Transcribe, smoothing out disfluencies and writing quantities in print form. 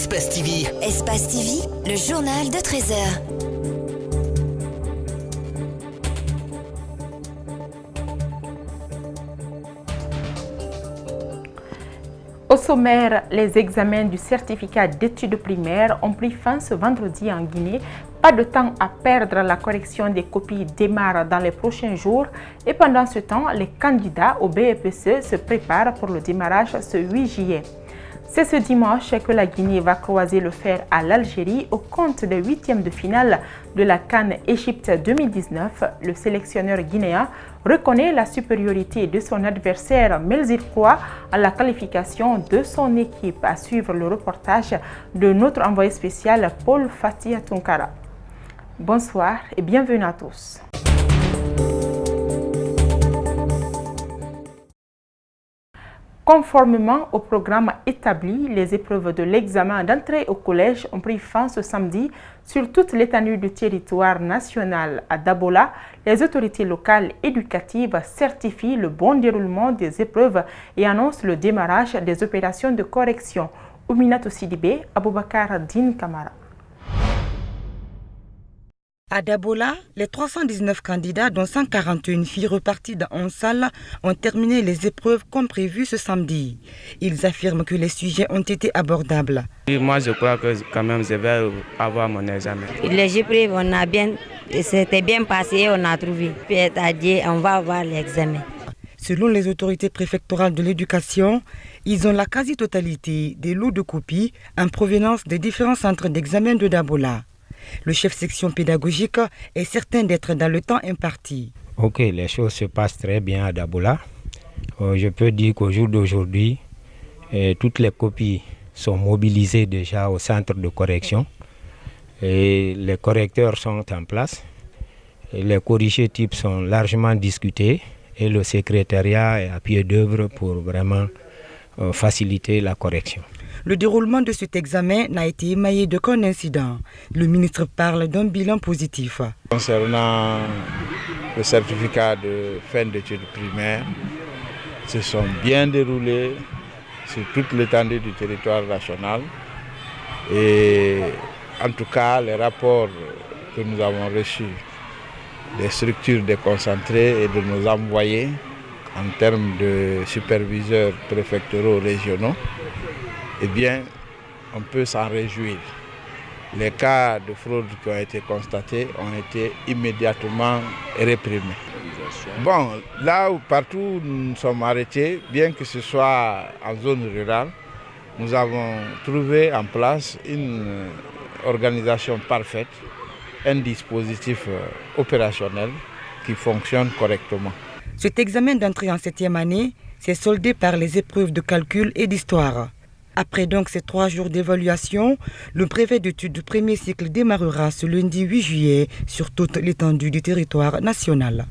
Espace TV. Espace TV, le journal de 13h. Au sommaire, les examens du certificat d'études primaires ont pris fin ce vendredi en Guinée. Pas de temps à perdre, la correction des copies démarre dans les prochains jours et pendant ce temps, les candidats au BEPC se préparent pour le démarrage ce 8 juillet. C'est ce dimanche que la Guinée va croiser le fer à l'Algérie au compte des huitièmes de finale de la CAN Égypte 2019. Le sélectionneur guinéen reconnaît la supériorité de son adversaire, mais il croit à la qualification de son équipe. À suivre le reportage de notre envoyé spécial Paul Fatia Tunkara. Bonsoir et bienvenue à tous. Conformément au programme établi, les épreuves de l'examen d'entrée au collège ont pris fin ce samedi sur toute l'étendue du territoire national. À Dabola, les autorités locales éducatives certifient le bon déroulement des épreuves et annoncent le démarrage des opérations de correction. Ouminatou Sidibé, Aboubakar Din Kamara. À Dabola, les 319 candidats, dont 141 filles reparties dans 11 salles, ont terminé les épreuves comme prévu ce samedi. Ils affirment que les sujets ont été abordables. Moi, je crois que quand même, je vais avoir mon examen. Les épreuves, c'était bien passé, on a trouvé. C'est-à-dire, on va avoir l'examen. Selon les autorités préfectorales de l'éducation, ils ont la quasi-totalité des lots de copies en provenance des différents centres d'examen de Dabola. Le chef section pédagogique est certain d'être dans le temps imparti. Ok, les choses se passent très bien à Dabola. Je peux dire qu'au jour d'aujourd'hui, toutes les copies sont mobilisées déjà au centre de correction. Et les correcteurs sont en place. Et les corrigés types sont largement discutés. Et le secrétariat est à pied d'œuvre pour vraiment faciliter la correction. Le déroulement de cet examen n'a été émaillé d'aucun incident. Le ministre parle d'un bilan positif. Concernant le certificat de fin d'études primaires, se sont bien déroulés sur toute l'étendue du territoire national. Et en tout cas, les rapports que nous avons reçus des structures déconcentrées et de nos envoyés en termes de superviseurs préfectoraux régionaux, eh bien, on peut s'en réjouir. Les cas de fraude qui ont été constatés ont été immédiatement réprimés. Bon, là où partout où nous nous sommes arrêtés, bien que ce soit en zone rurale, nous avons trouvé en place une organisation parfaite, un dispositif opérationnel qui fonctionne correctement. Cet examen d'entrée en 7e année s'est soldé par les épreuves de calcul et d'histoire. Après donc ces 3 jours d'évaluation, le brevet d'études du premier cycle démarrera ce lundi 8 juillet sur toute l'étendue du territoire national.